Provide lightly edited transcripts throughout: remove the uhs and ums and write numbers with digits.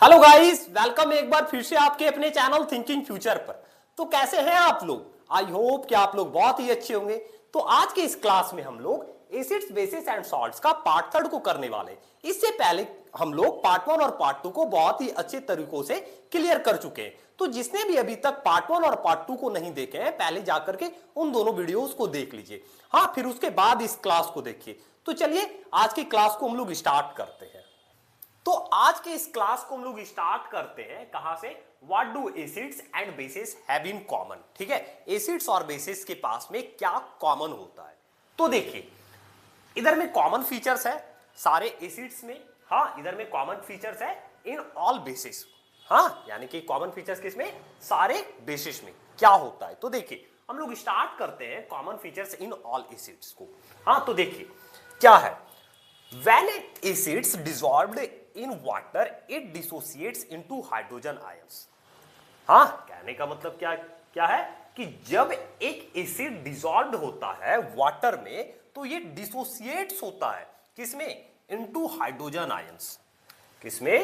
Hello guys, welcome एक बार फिर से आपके अपने चैनल थिंकिंग फ्यूचर पर। तो कैसे हैं आप लोग? आई होप कि आप लोग बहुत ही अच्छे होंगे। तो आज के इस क्लास में हम लोग एसिड्स, बेसिस एंड सॉल्ट्स का पार्ट थर्ड को करने वाले हैं। इससे पहले हम लोग पार्ट वन और पार्ट टू को बहुत ही अच्छे तरीकों से क्लियर कर चुके हैं। तो जिसने भी अभी तक पार्ट वन और पार्ट टू को नहीं देखे हैं, पहले जाकर के उन दोनों वीडियोस को देख लीजिए। हाँ, फिर उसके बाद इस क्लास को देखिए। तो चलिए आज की क्लास को हम लोग स्टार्ट करते हैं। तो आज के इस क्लास को हम लोग स्टार्ट करते हैं कहां से? What do acids and bases have in common. ठीक है, एसिड्स और बेसिस के पास में क्या कॉमन होता है? तो देखिए, इधर में कॉमन फीचर्स है सारे एसिड्स में। हाँ, इधर में कॉमन फीचर्स है इन ऑल बेसिस। हाँ, यानी कि कॉमन फीचर्स किसमें? सारे बेसिस में क्या होता है? तो देखिए, हम लोग स्टार्ट करते हैं common features in all acids को। हाँ, तो देखिए क्या है। When acids dissolved in water, it dissociates into hydrogen ions. हाँ, कहने का मतलब क्या क्या है कि जब एक एसिड डिसॉल्व होता है वाटर में तो ये डिसोसिएट्स होता है किसमें? Into hydrogen ions. किसमें?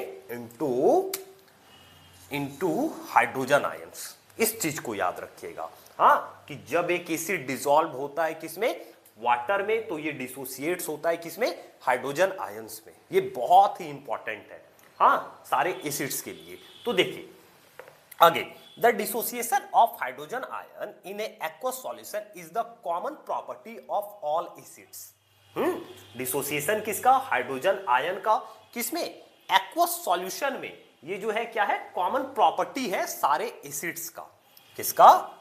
Into hydrogen ions. इस चीज को याद रखिएगा। हाँ, कि जब एक एसिड डिसॉल्व होता है किसमें? वाटर में, तो ये डिसोसिएट्स होता है किसमें? हाइड्रोजन आयंस में। ये बहुत ही इंपॉर्टेंट है हाँ सारे एसिड्स के लिए। तो देखिए आगे, the dissociation of hydrogen ion in A aqueous solution is the common property of all acids. Dissociation किसका? हाइड्रोजन आयन का। किसमें? एक्वस सॉल्यूशन में। ये जो है क्या है? कॉमन प्रॉपर्टी है सारे एसिड्स का। किसका?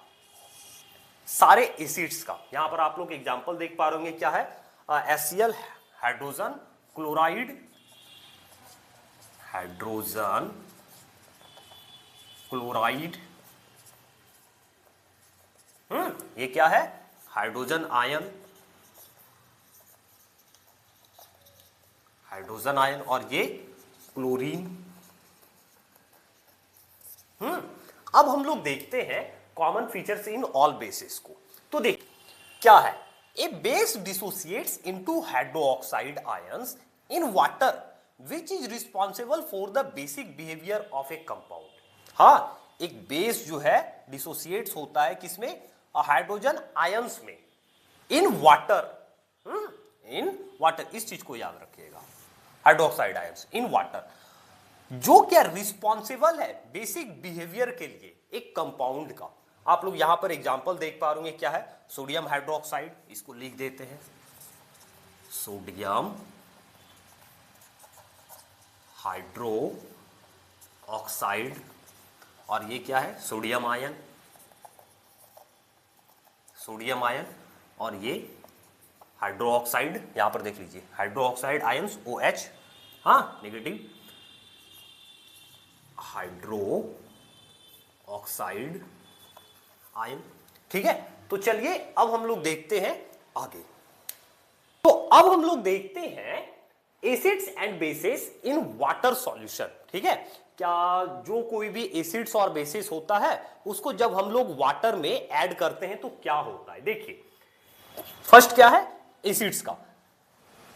सारे एसिड्स का। यहां पर आप लोग एग्जांपल देख पा रहे होंगे, क्या है? HCl hydrogen chloride, hydrogen chloride. ये क्या है? Hydrogen ion, hydrogen ion. और ये क्लोरीन। अब हम लोग देखते हैं common features in all bases को। तो देखिए क्या है। A base dissociates into hydroxide ions in water which is responsible for the basic behaviour of a compound. हाँ, एक बेस जो है डिसोसिएट्स होता है किसमें? हाइड्रोजन आयंस में, इन वाटर। इन वाटर, इस चीज को याद रखिएगा। हाइड्रोक्साइड आयंस इन वाटर, जो क्या रिस्पॉन्सिबल है बेसिक बिहेवियर के लिए एक कंपाउंड का। आप लोग यहां पर एग्जांपल देख पा रहे हैं, क्या है? Sodium hydroxide. इसको लिख देते हैं, सोडियम हाइड्रो ऑक्साइड। और ये क्या है? Sodium ion, sodium ion. और ये हाइड्रो ऑक्साइड, यहां पर देख लीजिए, हाइड्रो ऑक्साइड आयंस OH। हाँ, नेगेटिव हाइड्रो ऑक्साइड आयन। ठीक है, तो चलिए अब हम लोग देखते हैं आगे। तो अब हम लोग देखते हैं acids and bases in water solution. ठीक है, क्या जो कोई भी एसिड्स और बेसिस होता है उसको जब हम लोग वाटर में ऐड करते हैं तो क्या होता है? देखिए, फर्स्ट क्या है एसिड्स का?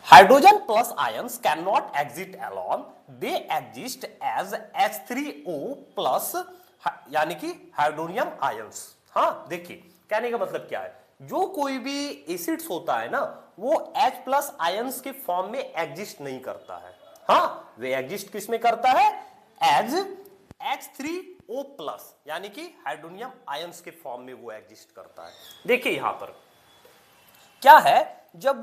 Hydrogen plus ions can not exit alone, they exist as H3O plus, यानी कि हाइड्रोनियम आयंस। हाँ, देखिए कहने का मतलब क्या है, जो कोई भी एसिड्स होता है ना, वो H प्लस आयंस के फॉर्म में एग्जिस्ट नहीं करता है। हाँ, वे एग्जिस्ट किस में करता है? एज H3O प्लस, यानी कि हाइड्रोनियम आयंस के फॉर्म में वो एग्जिस्ट करता है। देखिए यहां पर क्या है, जब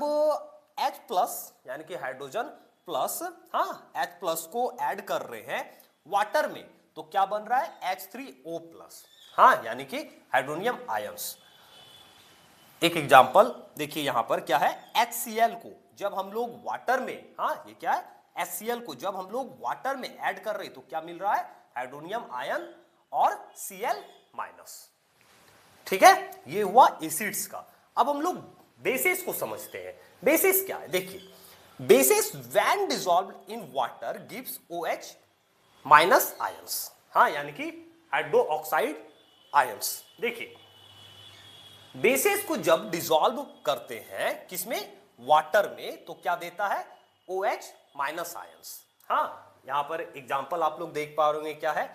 H प्लस यानी कि हाइड्रोजन प्लस, हाँ H प्लस को ऐड कर रहे हैं वाटर में, तो क्या बन रहा है? H3O plus. हाँ, यानी कि हाइड्रोनियम आयंस। एक एग्जांपल देखिए, यहां पर क्या है? HCl को जब हम लोग वाटर में, हाँ ये क्या है? HCl को जब हम लोग वाटर में ऐड कर रहे हैं तो क्या मिल रहा है? हाइड्रोनियम आयन और Cl माइनस। ठीक है, ये हुआ एसिड्स का। अब हम लोग बेसिस को समझते हैं। बेसिस क्या है? देखिए, basis when dissolved in water gives OH minus ions. हाँ, यानी कि हाइड्रो ऑक्साइड आयंस। देखिए, बेसिस को जब डिसॉल्व करते हैं किसमें? वाटर में, तो क्या देता है? OH minus ions. हाँ, यहाँ पर एग्जाम्पल आप लोग देख पा रहे होंगे क्या है,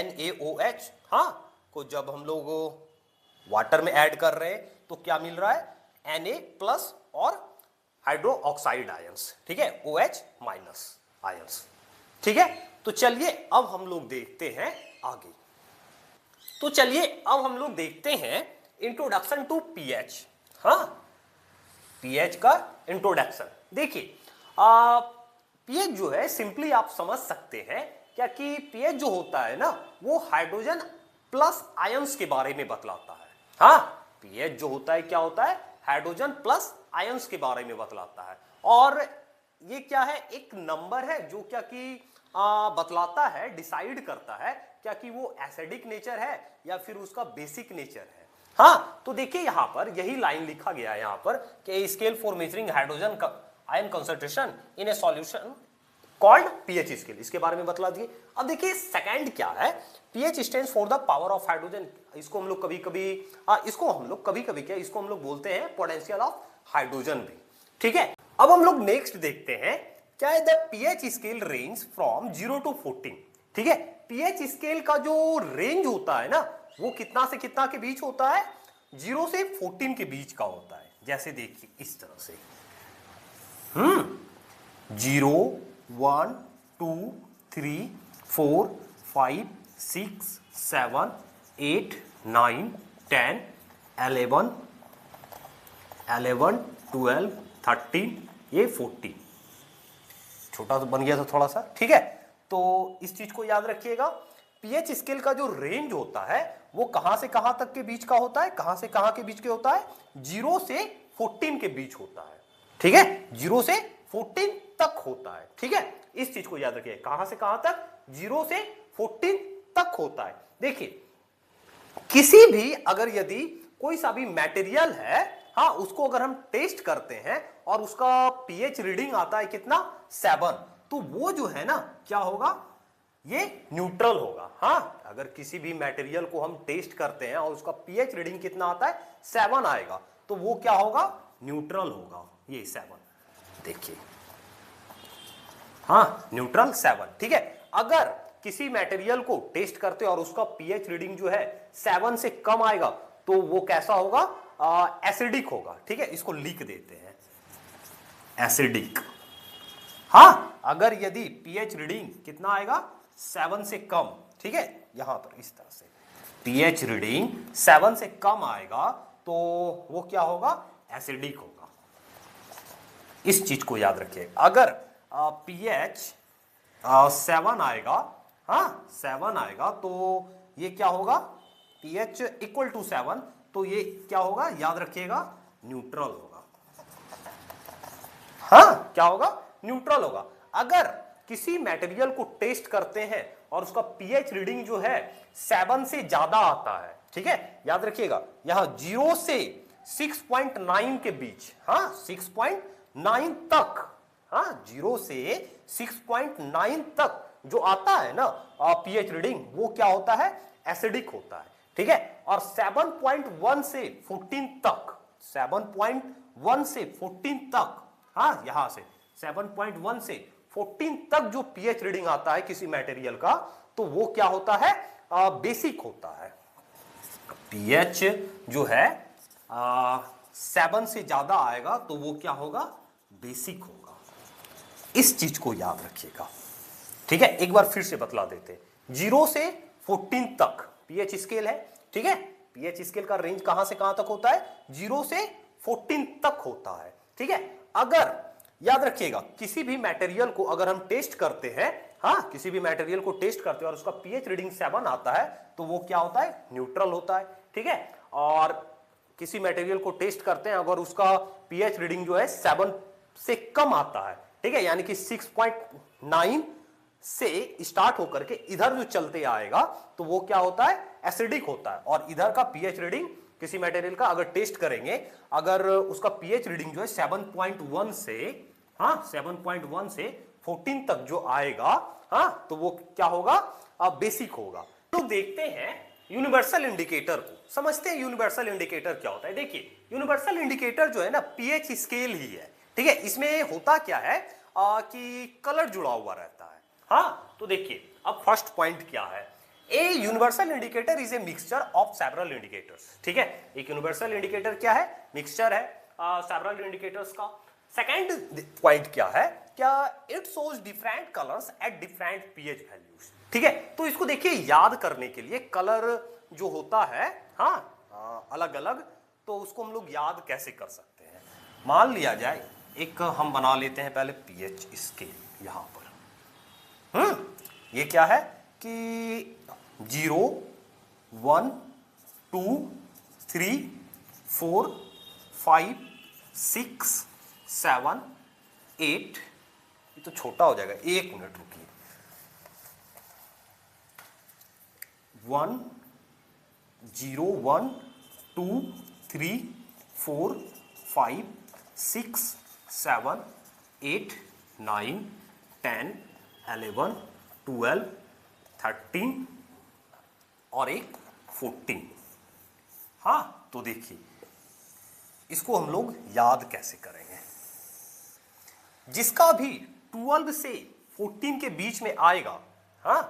NaOH। हाँ, को जब हम लोग वाटर में ऐड कर रहे हैं तो क्या मिल रहा है, Na प्लस और हाइड्रो ऑक्साइड आयंस, ठीक है, OH माइनस आयंस, ठीक है। तो चलिए अब हम लोग देखते हैं आगे। तो चलिए अब हम लोग देखते हैं इंट्रोडक्शन टू पीएच। हाँ, पीएच का इंट्रोडक्शन देखिए। पीएच जो है सिंपली आप समझ सकते हैं क्या कि पीएच जो होता है ना वो हाइड्रोजन प्लस आयंस के बारे में बतलाता है। हाँ, पीएच जो होता है क्या होता है, हाइड्रोजन प्लस आयंस के बारे में बतलाता है। और ये क्या है, एक नंबर है जो क्या कि बतलाता है, डिसाइड करता है क्या कि वो एसिडिक नेचर है या फिर उसका बेसिक नेचर है। हाँ, तो देखिए यहां पर यही लाइन लिखा गया है यहां पर कि scale for measuring hydrogen ion concentration in A solution called pH scale, इसके बारे में बतला दिए। अब देखिए सेकंड क्या है, pH stands for the power of hydrogen. इसको हम लोग कभी कभी क्या इसको हम लोग बोलते हैं पोटेंशियल ऑफ हाइड्रोजन भी, ठीक है। अब हम लोग नेक्स्ट देखते हैं क्या है, the pH scale range from 0 to 14, ठीक है। पीएच स्केल का जो रेंज होता है ना वो कितना से कितना के बीच होता है, 0 से 14 के बीच का होता है। जैसे देखिए इस तरह से 0 1 2 3 4 5 6 7 8 9 10 11 12 13 ये 14, छोटा तो बन गया था थोड़ा सा, ठीक है। तो इस चीज को याद रखिएगा, पीएच स्केल का जो रेंज होता है वो कहां से कहां तक के बीच का होता है, कहां से कहां के बीच के होता है, 0 से 14 के बीच होता है, ठीक है, 0 से 14 तक होता है, ठीक है। इस चीज को याद रखिए, कहां से कहां तक, 0 से 14 तक होता है। देखिए किसी भी अगर यदि कोई सा भी मटेरियल है, हाँ, उसको अगर हम टेस्ट करते हैं और उसका पीएच रीडिंग आता है कितना, 7, तो वो जो है ना क्या होगा, ये न्यूट्रल होगा। हाँ, अगर किसी भी मटेरियल को हम टेस्ट करते हैं और उसका पीएच रीडिंग कितना आता है, 7 आएगा, तो वो क्या होगा, न्यूट्रल होगा, ये 7, देखिए, हाँ, न्यूट्रल 7, ठीक है। अगर किसी मटेरियल को टेस्ट करते और उसका पीएच रीडिंग जो है 7 से कम आएगा तो वो कैसा होगा, एसिडिक होगा, ठीक है। इसको लिख देते हैं एसिडिक। हाँ, अगर यदि पीएच रीडिंग कितना आएगा, 7 से कम, ठीक है, यहां पर इस तरह से पीएच रीडिंग 7 से कम आएगा तो वो क्या होगा, एसिडिक होगा। इस चीज को याद रखिए, अगर पीएच 7 आएगा, हाँ 7 आएगा तो ये क्या होगा, पीएच इक्वल टू 7, तो ये क्या होगा, याद रखिएगा, न्यूट्रल होगा। हाँ, क्या होगा, न्यूट्रल होगा। अगर किसी मटेरियल को टेस्ट करते हैं और उसका पीएच रीडिंग जो है 7 से ज्यादा आता है, ठीक है, याद रखिएगा, यहां 0 से 6.9 के बीच, हाँ 6.9 तक, हाँ 0 से 6.9 तक जो आता है ना पीएच रीडिंग, वो क्या होता है, एसिडिक होता है, ठीक है। और 7.1 से 14 तक, 7.1 से 14 तक, हाँ यहां से 7.1 से 14 तक जो पीएच रीडिंग आता है किसी मटेरियल का, तो वो क्या होता है, बेसिक होता है। पीएच जो है 7 से ज्यादा आएगा तो वो क्या होगा, बेसिक होगा। इस चीज को याद रखिएगा, ठीक है। एक बार फिर से बतला देते, 0 से 14 तक पीएच स्केल है, ठीक है। पीएच स्केल का रेंज कहां से कहां तक होता है, 0 से 14 तक होता है, ठीक है। अगर याद रखिएगा किसी भी मटेरियल को अगर हम टेस्ट करते हैं, हाँ किसी भी मटेरियल को टेस्ट करते हैं और उसका पीएच रीडिंग 7 आता है तो वो क्या होता है, न्यूट्रल होता है, ठीक है। और किसी मटेरियल को टेस्ट करते हैं अगर उसका पीएच रीडिंग जो है 7 से कम आता है, ठीक है, यानी कि 6.9 से स्टार्ट होकर के इधर जो चलते आएगा तो वो क्या होता है, एसिडिक होता है। और इधर का पीएच रीडिंग किसी मटेरियल का अगर टेस्ट करेंगे, अगर उसका पीएच रीडिंग जो है 7.1 से, हाँ 7.1 से 14 तक जो आएगा, हाँ तो वो क्या होगा, बेसिक होगा। तो देखते हैं यूनिवर्सल इंडिकेटर को, समझते हैं यूनिवर्सल इंडिकेटर क्या होता है। देखिए यूनिवर्सल इंडिकेटर जो है ना पीएच स्केल ही है, ठीक है। इसमें होता क्या है कि कलर जुड़ा हुआ रहता है, हाँ, तो देखिए अब फर्स्ट पॉइंट क्या है, a universal indicator is a mixture of several indicators. ठीक है, एक यूनिवर्सल इंडिकेटर क्या है, मिक्सचर है सेवरल इंडिकेटर्स का। सेकेंड पॉइंट क्या है, क्या it shows different colours at different pH values. ठीक है, तो इसको देखिए याद करने के लिए कलर जो होता है, हाँ अलग अलग, तो उसको हम लोग याद कैसे कर सकते हैं। मान लिया जाए एक हम बना लेते हैं पहले पीएच स्केल यहां पर। ये क्या है कि 0 1 2 3 4 5 6 7 8, ये तो छोटा हो जाएगा, 1 मिनट रुकिए। 1 0 1 2 3 4 5 6 7 8 9 10 11 12 13 और एक 14। हाँ, तो देखिए इसको हम लोग याद कैसे करेंगे। जिसका भी 12 से 14 के बीच में आएगा, हाँ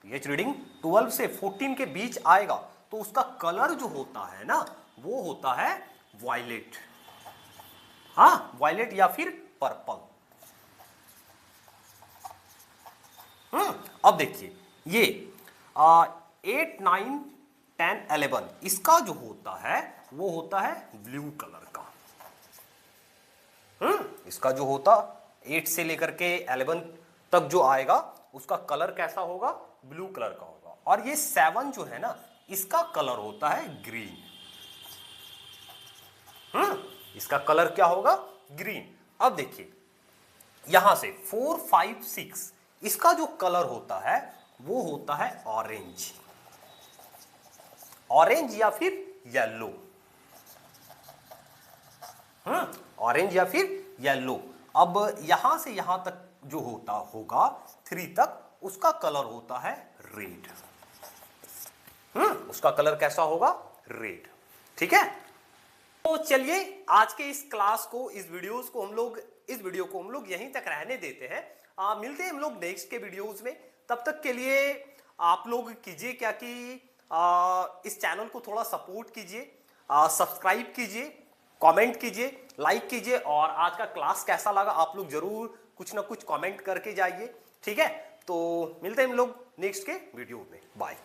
पीएच रीडिंग 12 से 14 के बीच आएगा, तो उसका कलर जो होता है ना, वो होता है वायलेट। हाँ, वायलेट या फिर पर्पल। अब देखिए ये 8 9 10 11 इसका जो होता है वो होता है ब्लू कलर का। इसका जो होता 8 से लेकर के 11 तक जो आएगा उसका कलर कैसा होगा, ब्लू कलर का होगा। और ये 7 जो है ना, इसका कलर होता है ग्रीन। इसका कलर क्या होगा, ग्रीन। अब देखिए यहां से 4 5 6 इसका जो कलर होता है वो होता है ऑरेंज, ऑरेंज या फिर येलो। ऑरेंज या फिर येलो। अब यहां से यहां तक जो होता होगा 3 तक, उसका कलर होता है रेड। उसका कलर कैसा होगा, रेड। ठीक है, तो चलिए आज के इस क्लास को, इस वीडियो को हम लोग यहीं तक रहने देते हैं। मिलते हैं हम लोग नेक्स्ट के वीडियोस में। तब तक के लिए आप लोग कीजिए क्या कि इस चैनल को थोड़ा सपोर्ट कीजिए, सब्सक्राइब कीजिए, कमेंट कीजिए, लाइक कीजिए, और आज का क्लास कैसा लगा आप लोग जरूर कुछ ना कुछ कमेंट करके जाइए। ठीक है, तो मिलते हैं हम लोग नेक्स्ट के वीडियो में। बाय।